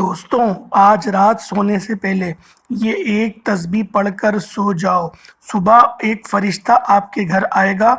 دوستوں، آج رات سونے سے پہلے یہ ایک تسبیح پڑھ کر سو جاؤ۔ صبح ایک فرشتہ آپ کے گھر آئے گا،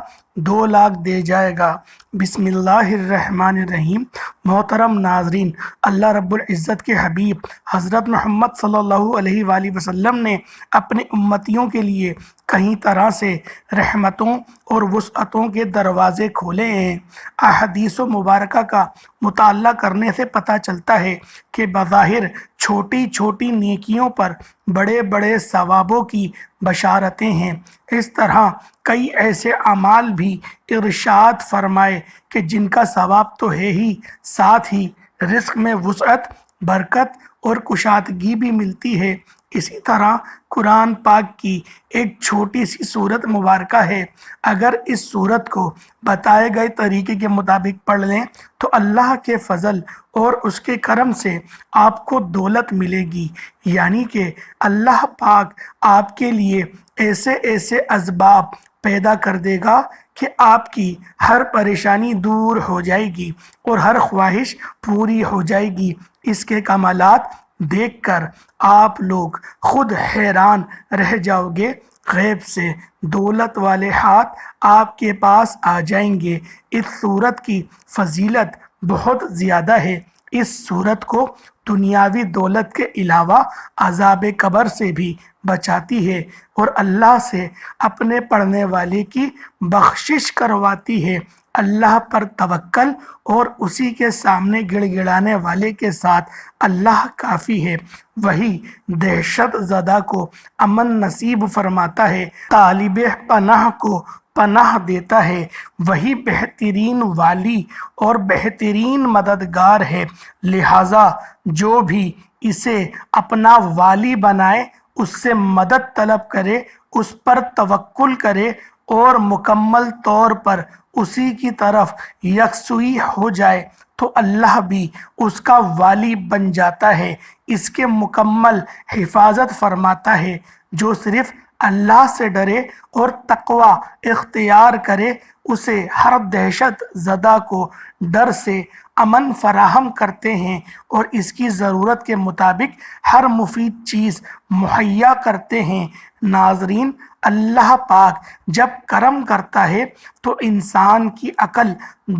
2 لاکھ دے جائے گا۔ بسم اللہ الرحمن الرحیم۔ محترم ناظرین، اللہ رب العزت کے حبیب حضرت محمد صلی اللہ علیہ وآلہ وسلم نے اپنے امتیوں کے لیے کئی طرح سے رحمتوں اور وسعتوں کے دروازے کھولے ہیں۔ احادیث مبارکہ کا مطالعہ کرنے سے پتہ چلتا ہے کہ بظاہر چھوٹی چھوٹی نیکیوں پر بڑے بڑے ثوابوں کی بشارتیں ہیں۔ اس طرح کئی ایسے اعمال بھی ارشاد فرمائے کہ جن کا ثواب تو ہے ہی، ساتھ ہی رزق میں وسعت، برکت اور کشادگی بھی ملتی ہے۔ اسی طرح قرآن پاک کی ایک چھوٹی سی سورت مبارکہ ہے، اگر اس سورت کو بتائے گئے طریقے کے مطابق پڑھ لیں تو اللہ کے فضل اور اس کے کرم سے آپ کو دولت ملے گی، یعنی کہ اللہ پاک آپ کے لیے ایسے ایسے اسباب پیدا کر دے گا کہ آپ کی ہر پریشانی دور ہو جائے گی اور ہر خواہش پوری ہو جائے گی۔ اس کے کمالات دیکھ کر آپ لوگ خود حیران رہ جاؤ گے۔ غیب سے دولت والے ہاتھ آپ کے پاس آ جائیں گے۔ اس صورت کی فضیلت بہت زیادہ ہے۔ اس صورت کو دنیاوی دولت کے علاوہ عذاب قبر سے بھی بچاتی ہے اور اللہ سے اپنے پڑھنے والے کی بخشش کرواتی ہے۔ اللہ پر توکل اور اسی کے سامنے گڑ گڑانے والے کے ساتھ اللہ کافی ہے۔ وہی دہشت زدہ کو امن نصیب فرماتا ہے، طالب پناہ کو پناہ دیتا ہے۔ وہی بہترین والی اور بہترین مددگار ہے، لہٰذا جو بھی اسے اپنا والی بنائے، اس سے مدد طلب کرے، اس پر توکل کرے اور مکمل طور پر اسی کی طرف یکسوئی ہو جائے تو اللہ بھی اس کا والی بن جاتا ہے، اس کے مکمل حفاظت فرماتا ہے۔ جو صرف اللہ سے ڈرے اور تقوی اختیار کرے، اسے ہر دہشت زدہ کو ڈر سے امن فراہم کرتے ہیں اور اس کی ضرورت کے مطابق ہر مفید چیز مہیا کرتے ہیں۔ ناظرین، اللہ پاک جب کرم کرتا ہے تو انسان کی عقل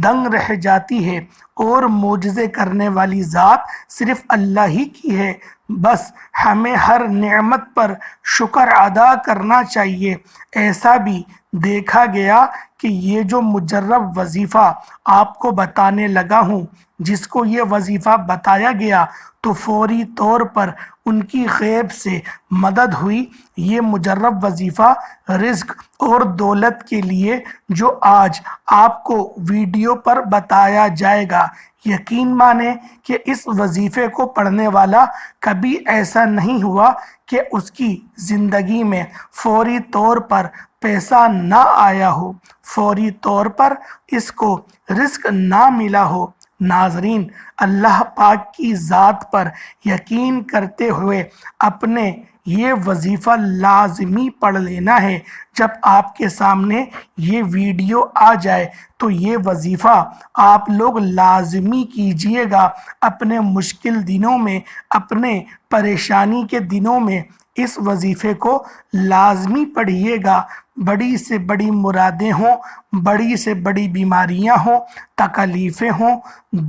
دنگ رہ جاتی ہے، اور معجزے کرنے والی ذات صرف اللہ ہی کی ہے۔ بس ہمیں ہر نعمت پر شکر ادا کرنا چاہیے۔ ایسا بھی دیکھا گیا کہ یہ جو مجرب وظیفہ آپ کو بتانے لگا ہوں، جس کو یہ وظیفہ بتایا گیا تو فوری طور پر ان کی غیب سے مدد ہوئی۔ یہ مجرب وظیفہ رزق اور دولت کے لیے جو آج آپ کو ویڈیو پر بتایا جائے گا، یقین مانیں کہ اس وظیفے کو پڑھنے والا کبھی ایسا نہیں ہوا کہ اس کی زندگی میں فوری طور پر پیسہ نہ آیا ہو، فوری طور پر اس کو رزق نہ ملا ہو۔ ناظرین، اللہ پاک کی ذات پر یقین کرتے ہوئے اپنے یہ وظیفہ لازمی پڑھ لینا ہے۔ جب آپ کے سامنے یہ ویڈیو آ جائے تو یہ وظیفہ آپ لوگ لازمی کیجئے گا۔ اپنے مشکل دنوں میں، اپنے پریشانی کے دنوں میں اس وظیفے کو لازمی پڑھیے گا۔ بڑی سے بڑی مرادیں ہوں، بڑی سے بڑی بیماریاں ہوں، تکلیفیں ہوں،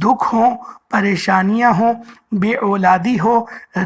دکھ ہوں، پریشانیاں ہوں، بے اولادی ہو،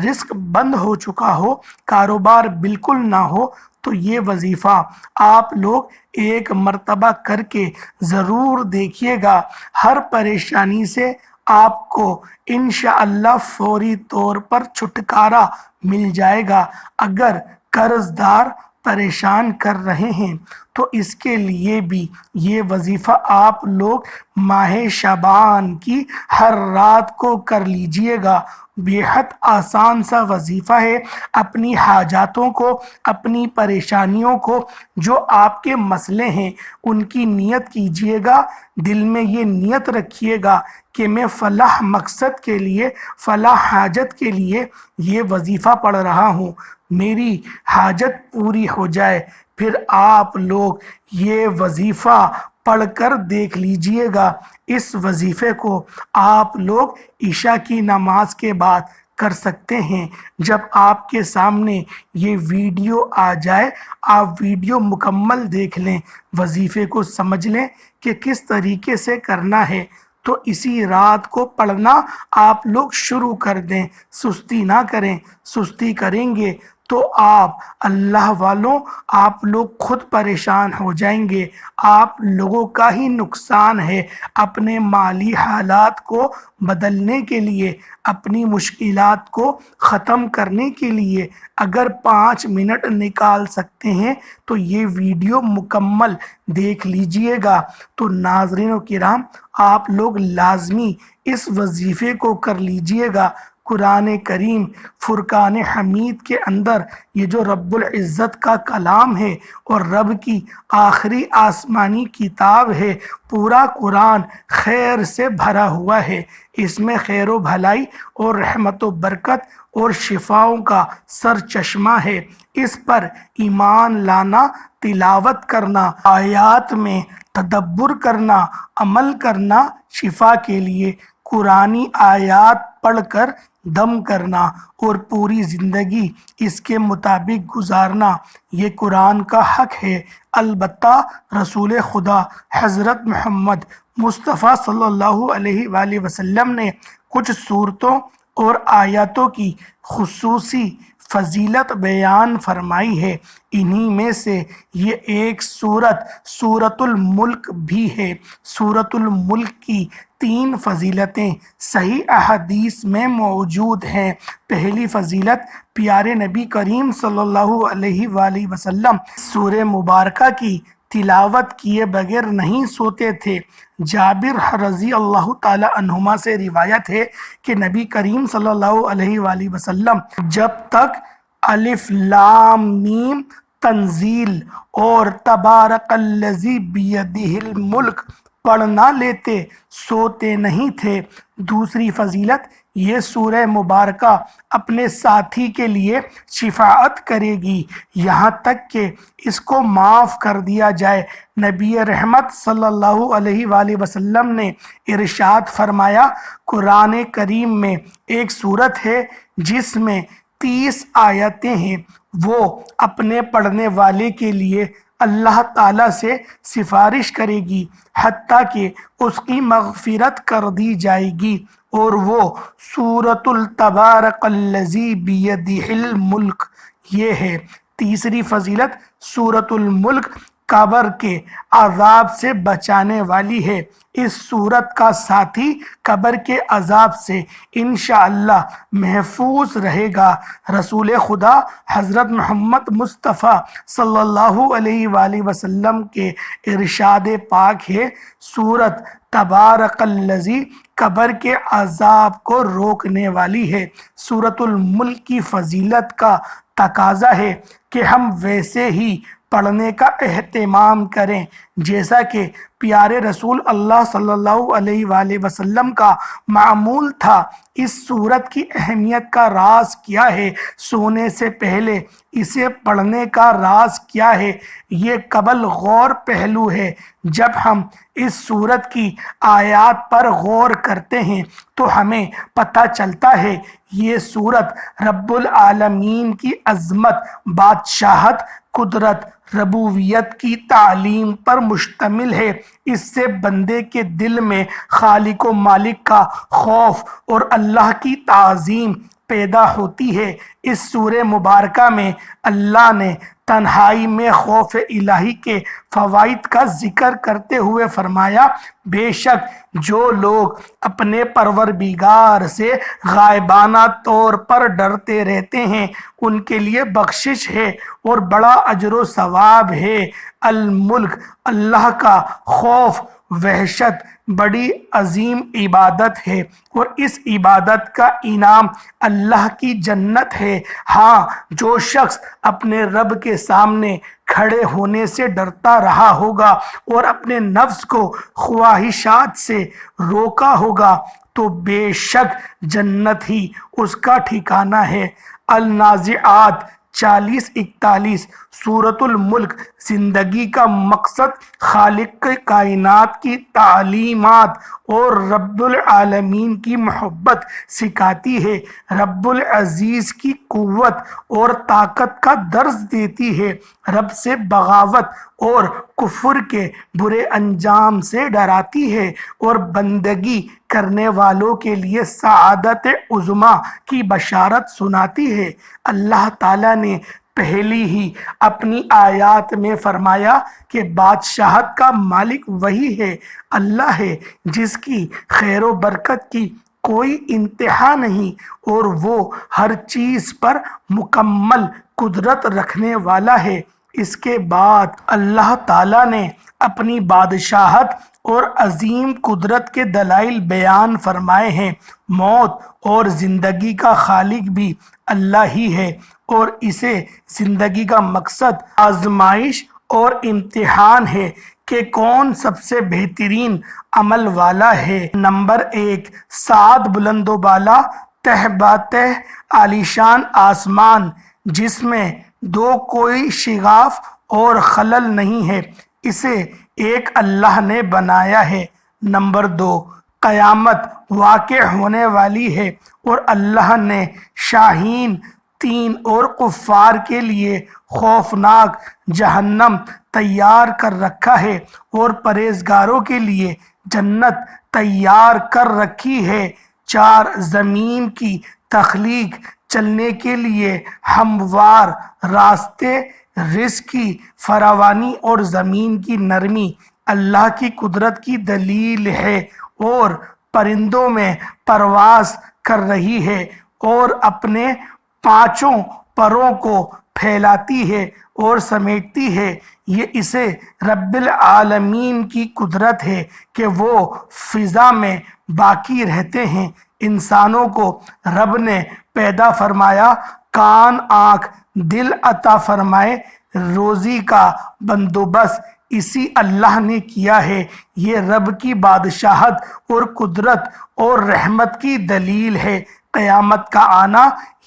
رزق بند ہو چکا ہو، کاروبار بالکل نہ ہو، تو یہ وظیفہ آپ لوگ ایک مرتبہ کر کے ضرور دیکھیے گا۔ ہر پریشانی سے آپ کو انشاءاللہ فوری طور پر چھٹکارا مل جائے گا۔ اگر قرض دار پریشان کر رہے ہیں تو اس کے لیے بھی یہ وظیفہ آپ لوگ ماہ شعبان کی ہر رات کو کر لیجئے گا۔ بے حد آسان سا وظیفہ ہے۔ اپنی حاجاتوں کو، اپنی پریشانیوں کو، جو آپ کے مسئلے ہیں، ان کی نیت کیجئے گا۔ دل میں یہ نیت رکھیے گا کہ میں فلاح مقصد کے لیے، فلاح حاجت کے لیے یہ وظیفہ پڑھ رہا ہوں، میری حاجت پوری ہو جائے۔ پھر آپ لوگ یہ وظیفہ پڑھ کر دیکھ لیجئے گا۔ اس وظیفے کو آپ لوگ عشاء کی نماز کے بعد کر سکتے ہیں۔ جب آپ کے سامنے یہ ویڈیو آ جائے آپ ویڈیو مکمل دیکھ لیں، وظیفے کو سمجھ لیں کہ کس طریقے سے کرنا ہے، تو اسی رات کو پڑھنا آپ لوگ شروع کر دیں، سستی نہ کریں۔ سستی کریں گے تو آپ اللہ والوں آپ لوگ خود پریشان ہو جائیں گے، آپ لوگوں کا ہی نقصان ہے۔ اپنے مالی حالات کو بدلنے کے لیے، اپنی مشکلات کو ختم کرنے کے لیے اگر 5 منٹ نکال سکتے ہیں تو یہ ویڈیو مکمل دیکھ لیجئے گا۔ تو ناظرین و کرام، آپ لوگ لازمی اس وظیفے کو کر لیجئے گا۔ قرآن کریم فرقان حمید کے اندر یہ جو رب العزت کا کلام ہے اور رب کی آخری آسمانی کتاب ہے، پورا قرآن خیر سے بھرا ہوا ہے۔ اس میں خیر و بھلائی اور رحمت و برکت اور شفاؤں کا سر چشمہ ہے۔ اس پر ایمان لانا، تلاوت کرنا، آیات میں تدبر کرنا، عمل کرنا، شفا کے لیے قرآنی آیات پڑھ کر دم کرنا اور پوری زندگی اس کے مطابق گزارنا، یہ قرآن کا حق ہے۔ البتہ رسول خدا حضرت محمد مصطفیٰ صلی اللہ علیہ وآلہ وسلم نے کچھ صورتوں اور آیاتوں کی خصوصی فضیلت بیان فرمائی ہے۔ انہی میں سے یہ ایک سورۃ الملک بھی ہے۔ سورۃ الملک کی 3 فضیلتیں صحیح احادیث میں موجود ہیں۔ پہلی فضیلت، پیارے نبی کریم صلی اللہ علیہ وآلہ وسلم سورہ مبارکہ کی تلاوت کیے بغیر نہیں سوتے تھے۔ جابر رضی اللہ تعالی عنہما سے روایت ہے کہ نبی کریم صلی اللہ علیہ وآلہ وسلم جب تک الف لام میم تنزیل اور تبارک الذی بیدہ الملک پڑھ نہ لیتے سوتے نہیں تھے۔ دوسری فضیلت، یہ سورہ مبارکہ اپنے ساتھی کے لیے شفاعت کرے گی یہاں تک کہ اس کو معاف کر دیا جائے۔ نبی رحمت صلی اللہ علیہ وآلہ وسلم نے ارشاد فرمایا، قرآن کریم میں ایک سورت ہے جس میں 30 آیتیں ہیں، وہ اپنے پڑھنے والے کے لیے اللہ تعالیٰ سے سفارش کرے گی حتیٰ کہ اس کی مغفرت کر دی جائے گی، اور وہ سورۃ التبارک الذی بیدہ الملک یہ ہے۔ تیسری فضیلت، سورۃ الملک قبر کے عذاب سے بچانے والی ہے۔ اس سورت کا ساتھی قبر کے عذاب سے انشاءاللہ محفوظ رہے گا۔ رسول خدا حضرت محمد مصطفیٰ صلی اللہ علیہ وآلہ وسلم کے ارشاد پاک ہے، سورت تبارک الذی قبر کے عذاب کو روکنے والی ہے۔ سورۃ الملک کی فضیلت کا تقاضا ہے کہ ہم ویسے ہی پڑھنے کا اہتمام کریں جیسا کہ پیارے رسول اللہ صلی اللہ علیہ وآلہ وسلم کا معمول تھا۔ اس سورت کی اہمیت کا راز کیا ہے؟ سونے سے پہلے اسے پڑھنے کا راز کیا ہے؟ یہ قابل غور پہلو ہے۔ جب ہم اس سورت کی آیات پر غور کرتے ہیں تو ہمیں پتہ چلتا ہے یہ سورت رب العالمین کی عظمت، بادشاہت، قدرت، ربوبیت کی تعلیم پر مشتمل ہے۔ اس سے بندے کے دل میں خالق و مالک کا خوف اور اللہ کی تعظیم پیدا ہوتی ہے۔ اس سورہ مبارکہ میں اللہ نے تنہائی میں خوف الہی کے فوائد کا ذکر کرتے ہوئے فرمایا، بے شک جو لوگ اپنے پروردگار سے غائبانہ طور پر ڈرتے رہتے ہیں ان کے لیے بخشش ہے اور بڑا اجر و ثواب ہے۔ الملک، اللہ کا خوف، وحشت بڑی عظیم عبادت ہے اور اس عبادت کا انعام اللہ کی جنت ہے۔ ہاں، جو شخص اپنے رب کے سامنے کھڑے ہونے سے ڈرتا رہا ہوگا اور اپنے نفس کو خواہشات سے روکا ہوگا تو بے شک جنت ہی اس کا ٹھکانہ ہے۔ النازعات 40-41 सूरतुल मुल्क जिंदगी का मकसद खालिक कायनात की तालीमात और रब्बुल आलमीन की मोहब्बत सिखाती है, रब्बुल अजीज़ की कुव्वत और ताकत का दर्ज देती है, रब से बगावत और कुफ्र के बुरे अंजाम से डराती है और बंदगी करने वालों के लिए सआदत उज़्मा की बशारत सुनाती है। अल्लाह ताला ने पहली ही अपनी आयात में फरमाया कि बादशाहत का मालिक वही है, अल्लाह है जिसकी खैर व बरकत की कोई इंतहा नहीं और वो हर चीज़ पर मुकम्मल कुदरत रखने वाला है। इसके बाद अल्लाह ताला ने अपनी बादशाहत और अजीम कुदरत के दलाइल बयान फरमाए हैं। मौत और ज़िंदगी का खालिक भी अल्लाह ही है और इसे ज़िंदगी का मकसद आजमाइश और इम्तिहान है कि कौन सबसे बेहतरीन अमल वाला है। नंबर 1, सात बुलंदो बाला तह बातह आलीशान आसमान जिसमें दो कोई शिगाफ और खलल नहीं है, इसे एक अल्लाह ने बनाया है। नंबर 2, क़यामत वाक़े होने वाली है और अल्लाह ने शाहीन 3 और कुफ़ार के लिए खौफनाक जहन्नम तैयार कर रखा है और परहेजगारों के लिए जन्नत तैयार कर रखी है। 4, ज़मीन की तख्लीक चलने के लिए हमवार रास्ते, रिज़्क़ की फरावानी और ज़मीन की नरमी अल्लाह की कुदरत की दलील है और परिंदों में परवास कर रही है और अपने 5 परों को फैलाती है और समेटती है। ये इसे रब्बिल आलमीन की कुदरत है कि वो फ़िज़ा में बाकी रहते हैं। इंसानों को रब ने पैदा फरमाया, कान आँख दिल अता फरमाए, रोज़ी का बंदोबस्त इसी अल्लाह ने किया है। ये रब की बादशाहत और कुदरत और रहमत की दलील है। क़यामत का आना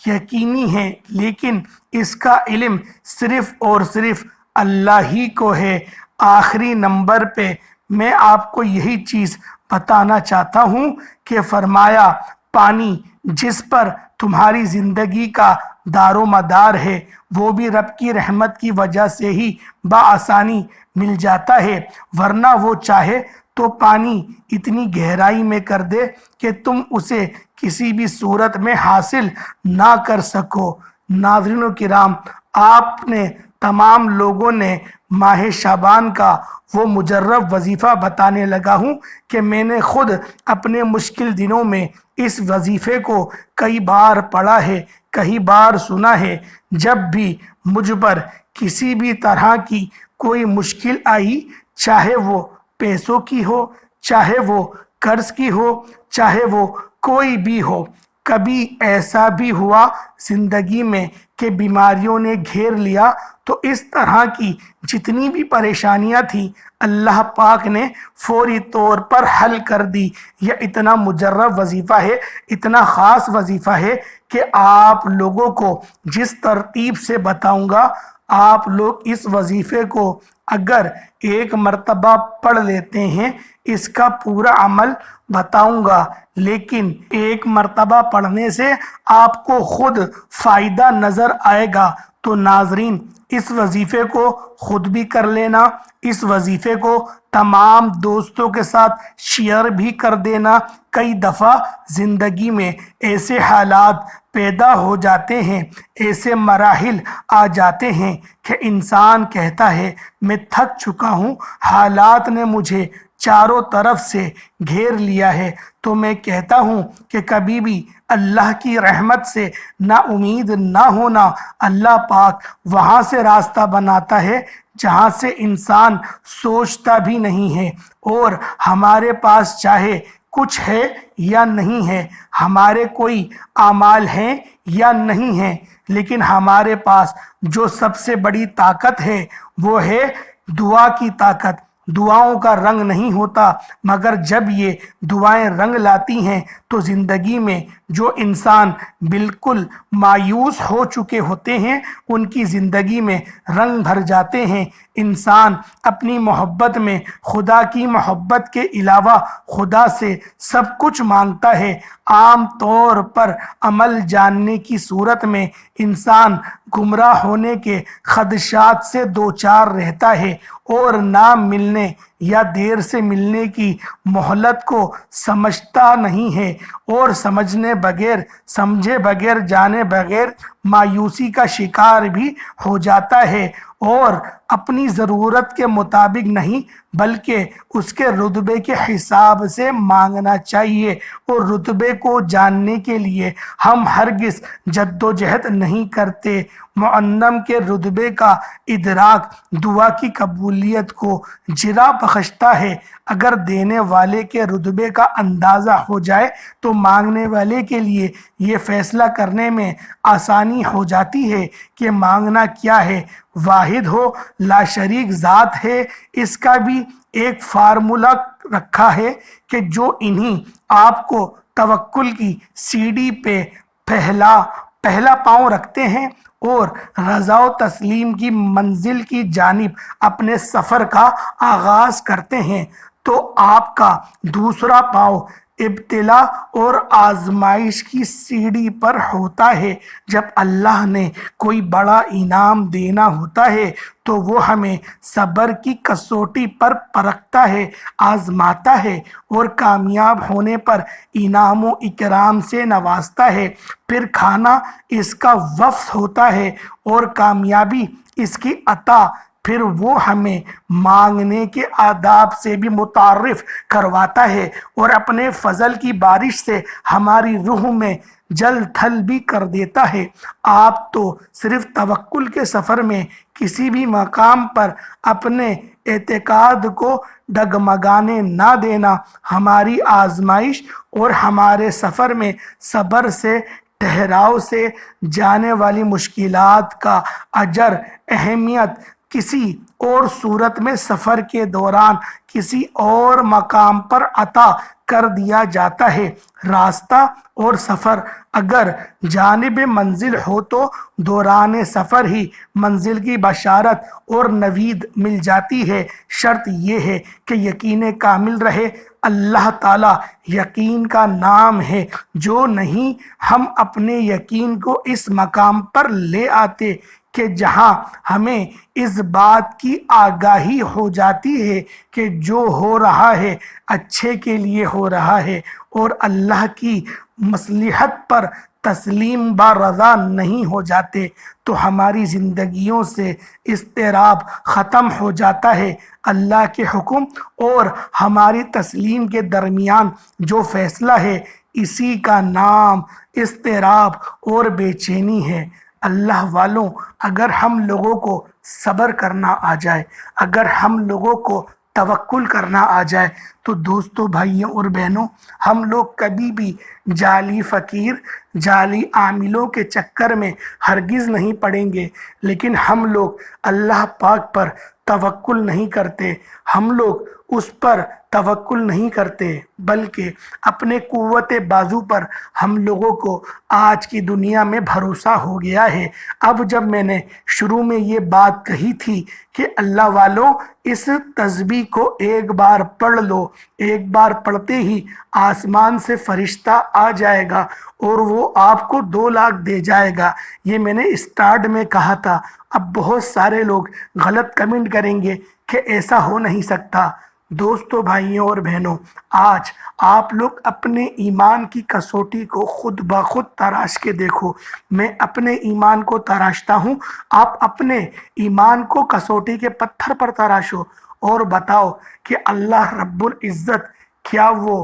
यकीनी है लेकिन इसका इल्म सिर्फ़ और सिर्फ अल्लाह ही को है। आखिरी नंबर पे मैं आपको यही चीज़ बताना चाहता हूँ कि फरमाया पानी जिस पर तुम्हारी ज़िंदगी का दारो मदार है वो भी रब की रहमत की वजह से ही बआसानी मिल जाता है, वरना वो चाहे तो पानी इतनी गहराई में कर दे कि तुम उसे किसी भी सूरत में हासिल ना कर सको। नाज़रीन किराम, आपने तमाम लोगों ने माह शाबान का वो मुजर्रब वजीफ़ा बताने लगा हूँ कि मैंने खुद अपने मुश्किल दिनों में इस वजीफ़े को कई बार पढ़ा है, कई बार सुना है। जब भी मुझ पर किसी भी तरह की कोई मुश्किल आई, चाहे वो पैसों की हो, चाहे वो कर्ज की हो, चाहे वो कोई भी हो, कभी ऐसा भी हुआ ज़िंदगी में कि बीमारियों ने घेर लिया, तो इस तरह की जितनी भी परेशानियां थी अल्लाह पाक ने फौरी तौर पर हल कर दी। यह इतना मुजर्रब वजीफ़ा है, इतना ख़ास वजीफ़ा है कि आप लोगों को जिस तरतीब से बताऊंगा, आप लोग इस वजीफ़े को अगर एक मर्तबा पढ़ लेते हैं, इसका पूरा अमल बताऊंगा, लेकिन एक मर्तबा पढ़ने से आपको खुद फ़ायदा नज़र आएगा। तो नाजरीन, इस वजीफ़े को खुद भी कर लेना, इस वजीफ़े को तमाम दोस्तों के साथ शेयर भी कर देना। कई दफ़ा ज़िंदगी में ऐसे हालात पैदा हो जाते हैं, ऐसे मराहिल आ जाते हैं कि इंसान कहता है मैं थक चुका हूँ, हालात ने मुझे चारों तरफ से घेर लिया है। तो मैं कहता हूँ कि कभी भी अल्लाह की रहमत से ना उम्मीद ना होना। अल्लाह पाक वहाँ से रास्ता बनाता है जहाँ से इंसान सोचता भी नहीं है। और हमारे पास चाहे कुछ है या नहीं है, हमारे कोई आमाल हैं या नहीं है, लेकिन हमारे पास जो सबसे बड़ी ताकत है वो है दुआ की ताकत। दुआओं का रंग नहीं होता, मगर जब ये दुआएं रंग लाती हैं तो ज़िंदगी में جو انسان بالکل مایوس ہو چکے ہوتے ہیں ان کی زندگی میں رنگ بھر جاتے ہیں۔ انسان اپنی محبت میں خدا کی محبت کے علاوہ خدا سے سب کچھ مانگتا ہے۔ عام طور پر عمل جاننے کی صورت میں انسان گمراہ ہونے کے خدشات سے دوچار رہتا ہے اور نہ ملنے یا دیر سے ملنے کی مہلت کو سمجھتا نہیں ہے، اور سمجھے بغیر جانے بغیر مایوسی کا شکار بھی ہو جاتا ہے، اور اپنی ضرورت کے مطابق نہیں بلکہ اس کے رتبے کے حساب سے مانگنا چاہیے۔ اور رتبے کو جاننے کے لیے ہم ہرگز جدوجہد نہیں کرتے۔ معلم کے رتبے کا ادراک دعا کی قبولیت کو جرا بخشتا ہے۔ اگر دینے والے کے رتبے کا اندازہ ہو جائے تو مانگنے والے کے لیے یہ فیصلہ کرنے میں آسانی ہو جاتی ہے کہ مانگنا کیا ہے۔ واحد و لا شریک ذات ہے، اس کا بھی ایک فارمولہ رکھا ہے کہ جو انہی آپ کو توکل کی سیڑھی پہ پہلا پاؤں رکھتے ہیں اور رضا و تسلیم کی منزل کی جانب اپنے سفر کا آغاز کرتے ہیں، تو آپ کا دوسرا پاؤں ابتلا اور آزمائش کی سیڑھی پر ہوتا ہے۔ جب اللہ نے کوئی بڑا انعام دینا ہوتا ہے تو وہ ہمیں صبر کی کسوٹی پر پرکھتا ہے، آزماتا ہے، اور کامیاب ہونے پر انعام و اکرام سے نوازتا ہے۔ پھر کھانا اس کا وفد ہوتا ہے اور کامیابی اس کی عطا۔ پھر وہ ہمیں مانگنے کے آداب سے بھی متعارف کرواتا ہے اور اپنے فضل کی بارش سے ہماری روح میں جل تھل بھی کر دیتا ہے۔ آپ تو صرف توکل کے سفر میں کسی بھی مقام پر اپنے اعتقاد کو ڈگمگانے نہ دینا، ہماری آزمائش اور ہمارے سفر میں صبر سے ٹھہراؤ سے جانے والی مشکلات کا اجر اہمیت کسی اور صورت میں سفر کے دوران کسی اور مقام پر عطا کر دیا جاتا ہے۔ راستہ اور سفر اگر جانب منزل ہو تو دوران سفر ہی منزل کی بشارت اور نوید مل جاتی ہے۔ شرط یہ ہے کہ یقین کامل رہے۔ اللہ تعالیٰ یقین کا نام ہے۔ جو نہیں ہم اپنے یقین کو اس مقام پر لے آتے کہ جہاں ہمیں اس بات کی آگاہی ہو جاتی ہے کہ جو ہو رہا ہے اچھے کے لیے ہو رہا ہے، اور اللہ کی مصلحت پر تسلیم با رضا نہیں ہو جاتے، تو ہماری زندگیوں سے اضطراب ختم ہو جاتا ہے۔ اللہ کے حکم اور ہماری تسلیم کے درمیان جو فیصلہ ہے، اسی کا نام اضطراب اور بے چینی ہے۔ اللہ والوں، اگر ہم لوگوں کو صبر کرنا آ جائے، اگر ہم لوگوں کو توکل کرنا آ جائے، تو دوستوں، بھائیوں اور بہنوں، ہم لوگ کبھی بھی جعلی فقیر، جعلی عاملوں کے چکر میں ہرگز نہیں پڑیں گے۔ لیکن ہم لوگ اللہ پاک پر توکل نہیں کرتے، ہم لوگ اس پر توکل نہیں کرتے، بلکہ اپنے قوت بازو پر ہم لوگوں کو آج کی دنیا میں بھروسہ ہو گیا ہے۔ اب جب میں نے شروع میں یہ بات کہی تھی کہ اللہ والوں، اس تسبیح کو ایک بار پڑھ لو، ایک بار پڑھتے ہی آسمان سے فرشتہ آ جائے گا اور وہ آپ کو 2 لاکھ دے جائے گا، یہ میں نے اسٹارٹ میں کہا تھا۔ اب بہت سارے لوگ غلط کمنٹ کریں گے کہ ایسا ہو نہیں سکتا۔ دوستوں، بھائیوں اور بہنوں، آج آپ لوگ اپنے ایمان کی کسوٹی کو خود بخود تراش کے دیکھو۔ میں اپنے ایمان کو تراشتا ہوں، آپ اپنے ایمان کو کسوٹی کے پتھر پر تراشو اور بتاؤ کہ اللہ رب العزت کیا وہ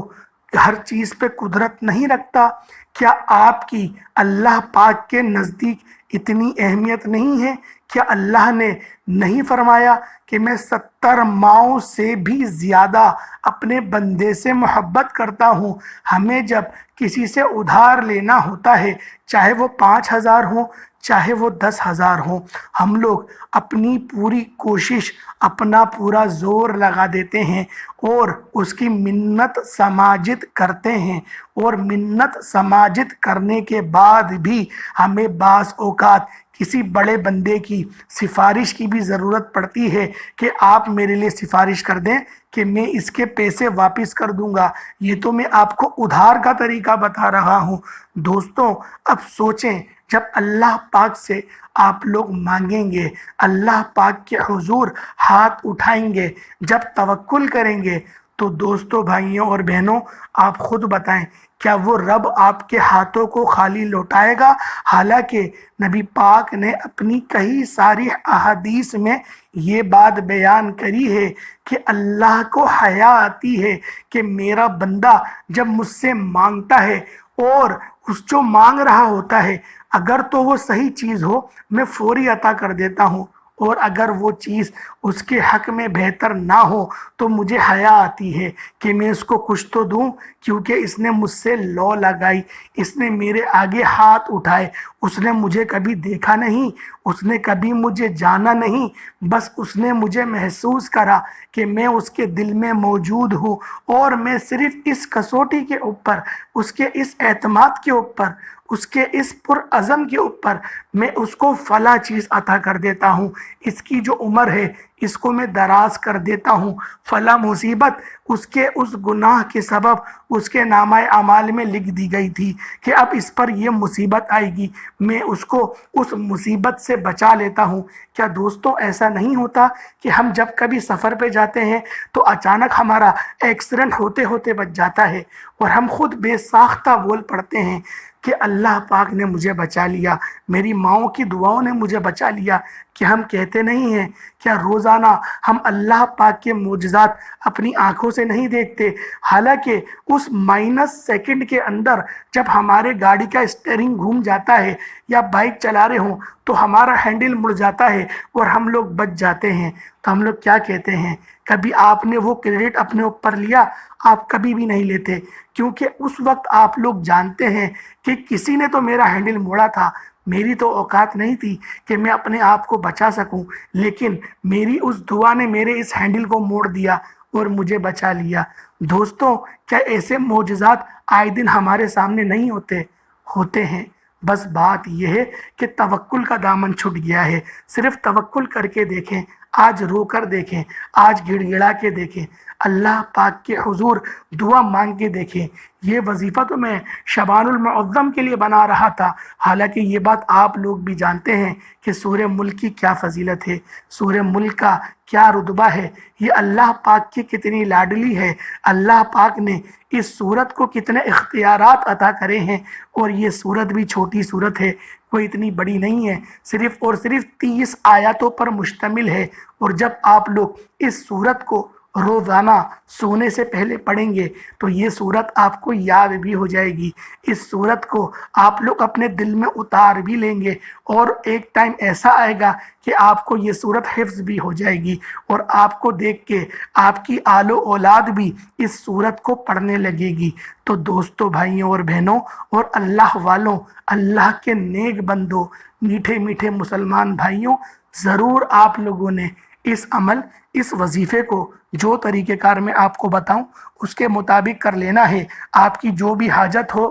ہر چیز پہ قدرت نہیں رکھتا؟ کیا آپ کی اللہ پاک کے نزدیک اتنی اہمیت نہیں ہے؟ کیا اللہ نے نہیں فرمایا کہ میں 70 ماؤں سے بھی زیادہ اپنے بندے سے محبت کرتا ہوں؟ ہمیں جب کسی سے ادھار لینا ہوتا ہے، چاہے وہ 5,000 ہوں، चाहे वो 10,000 हों, हम लोग अपनी पूरी कोशिश, अपना पूरा जोर लगा देते हैं और उसकी मिन्नत समाजित करते हैं, और मिन्नत समाजित करने के बाद भी हमें बाज़ औक़ात किसी बड़े बंदे की सिफारिश की भी ज़रूरत पड़ती है कि आप मेरे लिए सिफारिश कर दें कि मैं इसके पैसे वापस कर दूंगा। ये तो मैं आपको उधार का तरीका बता रहा हूँ। दोस्तों, अब सोचें, जब अल्लाह पाक से आप लोग मांगेंगे, अल्लाह पाक के हुजूर हाथ उठाएंगे, जब तवक्कुल करेंगे, तो दोस्तों, भाइयों और बहनों, आप खुद बताएं, क्या वो रब आपके हाथों को खाली लौटाएगा? हालांकि नबी पाक ने अपनी कई सारी अहादीस में ये बात बयान करी है कि अल्लाह को हया आती है कि मेरा बंदा जब मुझसे मांगता है और उस जो मांग रहा होता है, अगर तो वो सही चीज़ हो, मैं फौरी अता कर देता हूँ, और अगर वो चीज़ उसके हक में बेहतर ना हो तो मुझे हया आती है कि मैं इसको कुछ तो दूं, क्योंकि इसने मुझसे लौ लगाई, इसने मेरे आगे हाथ उठाए, उसने मुझे कभी देखा नहीं, उसने कभी मुझे जाना नहीं, बस उसने मुझे महसूस करा कि मैं उसके दिल में मौजूद हूँ, और मैं सिर्फ इस कसौटी के ऊपर, उसके इस एतमाद के ऊपर, उसके इस पुरअज़म के ऊपर मैं उसको फला चीज़ अता कर देता हूँ, इसकी जो उम्र है इसको मैं दराज कर देता हूँ, फला मुसीबत उसके उस गुनाह के सबब उसके नामाए अमाल में लिख दी गई थी कि अब इस पर यह मुसीबत आएगी, मैं उसको उस मुसीबत से बचा लेता हूँ। क्या दोस्तों ऐसा नहीं होता कि हम जब कभी सफ़र पे जाते हैं तो अचानक हमारा एक्सीडेंट होते होते बच जाता है और हम खुद बेसाख्ता बोल पड़ते हैं कि अल्लाह पाक ने मुझे बचा लिया, मेरी माओं की दुआओं ने मुझे बचा लिया? कि हम कहते नहीं हैं, क्या रोज़ाना हम अल्लाह पाक के मोजज़ात अपनी आंखों से नहीं देखते? हालांकि उस माइनस सेकंड के अंदर जब हमारे गाड़ी का स्टीयरिंग घूम जाता है या बाइक चला रहे हों तो हमारा हैंडल मुड़ जाता है और हम लोग बच जाते हैं, तो हम लोग क्या कहते हैं? कभी आपने वो क्रेडिट अपने ऊपर लिया? आप कभी भी नहीं लेते, क्योंकि उस वक्त आप लोग जानते हैं कि किसी ने तो मेरा हैंडल मोड़ा था, मेरी तो औकात नहीं थी कि मैं अपने आप को बचा सकूं, लेकिन मेरी उस दुआ ने मेरे इस हैंडल को मोड़ दिया और मुझे बचा लिया। दोस्तों, क्या ऐसे मोजज़ात आए दिन हमारे सामने नहीं होते? होते हैं। बस बात यह है कि तवक्कुल का दामन छूट गया है। सिर्फ तवक्कुल करके देखें, आज रो कर देखें, आज गिड़गिड़ा के देखें, अल्लाह पाक के हुजूर दुआ मांग के देखें। ये वजीफ़ा तो मैं शबानुल मुअज़्ज़म के लिए बना रहा था, हालांकि ये बात आप लोग भी जानते हैं कि सूरह मुल्क की क्या फजीलत है, सूरह मुल्क का क्या रुतबा है, ये अल्लाह पाक की कितनी लाडली है, अल्लाह पाक ने इस सूरत को कितने इख्तियारात अता करे हैं, और ये सूरत भी छोटी सूरत है, कोई इतनी बड़ी नहीं है, सिर्फ़ और सिर्फ 30 आयतों पर मुश्तमिल है। और जब आप लोग इस सूरत को रोज़ाना सोने से पहले पढ़ेंगे तो ये सूरत आपको याद भी हो जाएगी, इस सूरत को आप लोग अपने दिल में उतार भी लेंगे, और एक टाइम ऐसा आएगा कि आपको ये सूरत हिफ्ज़ भी हो जाएगी, और आपको देख के आपकी आलो औलाद भी इस सूरत को पढ़ने लगेगी। तो दोस्तों, भाइयों और बहनों और अल्लाह वालों, अल्लाह के नेक बंदों, मीठे मीठे मुसलमान भाइयों, ज़रूर आप लोगों ने इस अमल, इस वजीफ़े को जो तरीक़ेकार मैं आपको बताऊं उसके मुताबिक कर लेना है। आपकी जो भी हाजत हो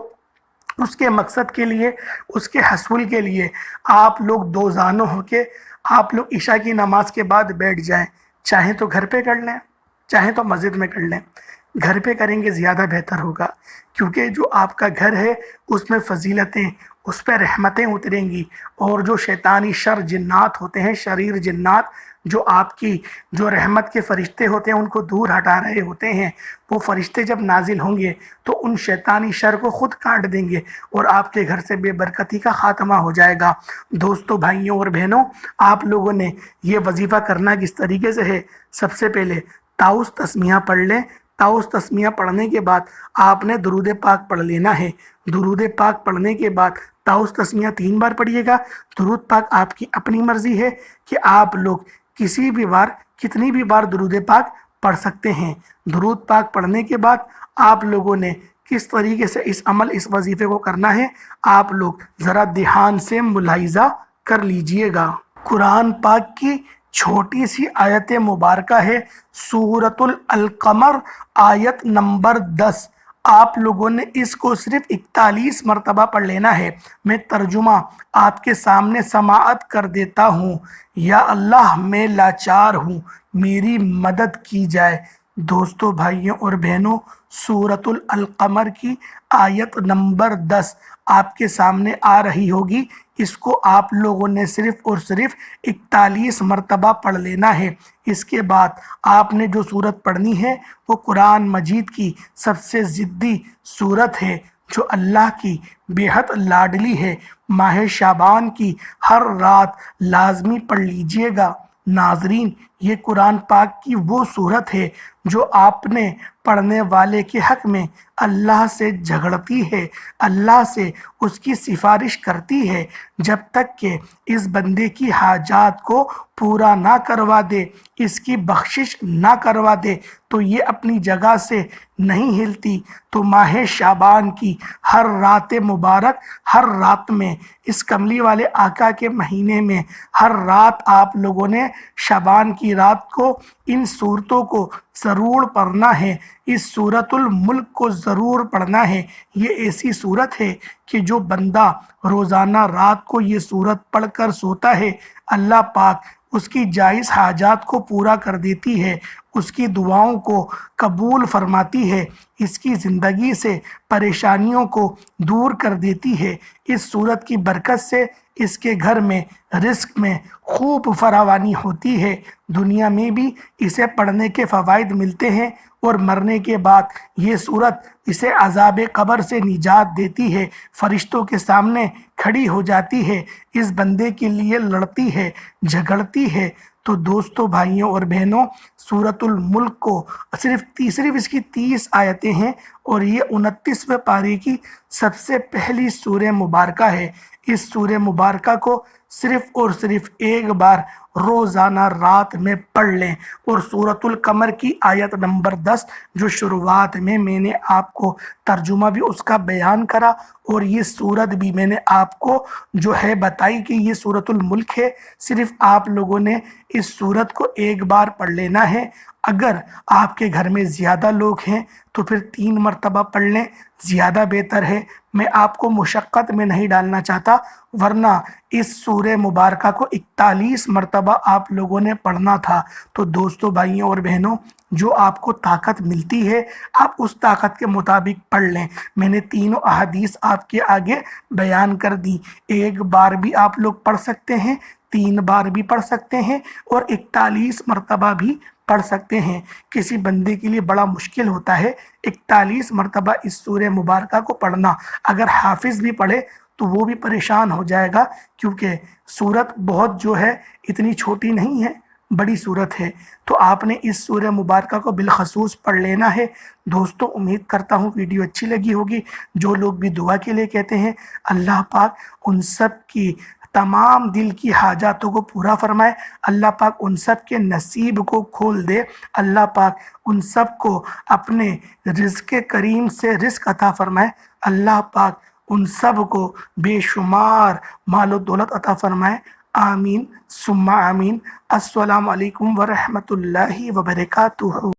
उसके मकसद के लिए, उसके हसूल के लिए आप लोग दो जानों होके आप लोग इशा की नमाज के बाद बैठ जाएं। चाहे तो घर पे कर लें, चाहे तो मस्जिद में कर लें। घर पे करेंगे ज़्यादा बेहतर होगा, क्योंकि जो आपका घर है उसमें फजीलतें, उस पर रहमतें उतरेंगी, और जो शैतानी शर जिन्नात होते हैं, शरीर जिन्नात, जो आपकी जो रहमत के फ़रिश्ते होते हैं उनको दूर हटा रहे होते हैं, वो फ़रिश्ते जब नाजिल होंगे तो उन शैतानी शर को ख़ुद काट देंगे और आपके घर से बेबरकती का ख़ात्मा हो जाएगा। दोस्तों, भाइयों और बहनों, आप लोगों ने ये वजीफ़ा करना किस तरीके से है? सबसे पहले ताउस तस्मीहा पढ़ लें। ताउस तस्मीहा पढ़ने के बाद आपने दुरूद पाक पढ़ लेना है। दुरूद पाक पढ़ने के बाद ताउस तस्मीहा 3 बार पढ़िएगा। दुरूद पाक आपकी अपनी मर्ज़ी है कि आप लोग किसी भी बार, कितनी भी बार दुरूद पाक पढ़ सकते हैं। दुरूद पाक पढ़ने के बाद आप लोगों ने किस तरीके से इस अमल इस वजीफे को करना है आप लोग ज़रा ध्यान से मुलाहिजा कर लीजिएगा। कुरान पाक की छोटी सी आयत मुबारक है सूरतुल अलकमर आयत नंबर 10। आप लोगों ने इसको सिर्फ 41 मरतबा पढ़ लेना है। मैं तर्जुमा आपके सामने समाअत कर देता हूँ। या अल्लाह मैं लाचार हूँ, मेरी मदद की जाए। दोस्तों, भाइयों और बहनों, सूरतुल अलकमर की आयत नंबर 10 आपके सामने आ रही होगी। इसको आप लोगों ने सिर्फ और सिर्फ 41 मरतबा पढ़ लेना है। इसके बाद आपने जो सूरत पढ़नी है वो कुरान मजीद की सबसे ज़िद्दी सूरत है, जो अल्लाह की बेहद लाडली है। माह शाबान की हर रात लाजमी पढ़ लीजिएगा। नाजरीन, ये कुरान पाक की वो सूरत है जो आपने पढ़ने वाले के हक़ में अल्लाह से झगड़ती है, अल्लाह से उसकी सिफारिश करती है, जब तक कि इस बंदे की हाजात को पूरा ना करवा दे, इसकी बख्शिश ना करवा दे, तो ये अपनी जगह से नहीं हिलती। तो माह शाबान की हर रात मुबारक, हर रात में, इस कमली वाले आका के महीने में हर रात आप लोगों ने शाबान की रात को इन सूरतों को ज़रूर पढ़ना है। इस सूरतुल मुल्क को ज़रूर पढ़ना है। ये ऐसी सूरत है कि जो बंदा रोज़ाना रात को ये सूरत पढ़कर सोता है, अल्लाह पाक उसकी जायज़ हाजात को पूरा कर देती है, उसकी दुआओं को कबूल फरमाती है, इसकी ज़िंदगी से परेशानियों को दूर कर देती है। इस सूरत की बरकत से इसके घर में रिस्क में खूब फरावानी होती है। दुनिया में भी इसे पढ़ने के फ़वाइद मिलते हैं और मरने के बाद ये सूरत इसे अज़ाब कब्र से निजात देती है, फ़रिश्तों के सामने खड़ी हो जाती है, इस बंदे के लिए लड़ती है, झगड़ती है। तो दोस्तों, भाइयों और बहनों, सूरतुल मुल्क को सिर्फ इसकी 30 आयतें हैं और ये 29वें पारे की सबसे पहली सूरह मुबारका है। इस सूरह मुबारका को सिर्फ और सिर्फ एक बार रोज़ाना रात में पढ़ लें। और सूरतुल कमर की आयत नंबर 10 जो शुरुआत में मैंने आपको तर्जुमा भी उसका बयान करा और ये सूरत भी मैंने आपको जो है बताई कि ये सूरतुल मुल्क है, सिर्फ आप लोगों ने इस सूरत को एक बार पढ़ लेना है। अगर आपके घर में ज़्यादा लोग हैं तो फिर 3 मरतबा पढ़ लें, ज़्यादा बेहतर है। मैं आपको मुशक्क़त में नहीं डालना चाहता, वरना इस सूरह मुबारका को 41 मरतबा आप लोगों ने पढ़ना था। तो दोस्तों, भाइयों और बहनों, जो आपको ताकत मिलती है आप उस ताकत के मुताबिक पढ़ लें। मैंने तीनों अहादीस आपके आगे बयान कर दी। एक बार भी आप लोग पढ़ सकते हैं, 3 बार भी पढ़ सकते हैं और 41 मरतबा भी पढ़ सकते हैं। किसी बंदे के लिए बड़ा मुश्किल होता है 41 मरतबा इस सूरह मुबारका को पढ़ना। अगर हाफिज़ भी पढ़े तो वो भी परेशान हो जाएगा, क्योंकि सूरत बहुत जो है इतनी छोटी नहीं है, बड़ी सूरत है। तो आपने इस सूरह मुबारका को बिलखसूस पढ़ लेना है। दोस्तों, उम्मीद करता हूँ वीडियो अच्छी लगी होगी। जो लोग भी दुआ के लिए कहते हैं, अल्लाह पाक उन सब की तमाम दिल की हाजातों को पूरा फरमाए। अल्लाह पाक उन सब के नसीब को खोल दे। अल्लाह पाक उन सब को अपने रिज़्क़ करीम से रिज़्क़ अता फरमाए। अल्लाह पाक उन सब को बेशुमार माल और दौलत अता फरमाए। आमीन सुम्मा आमीन। अस्सलामु अलैकुम व रहमतुल्लाहि व बरकातुहू।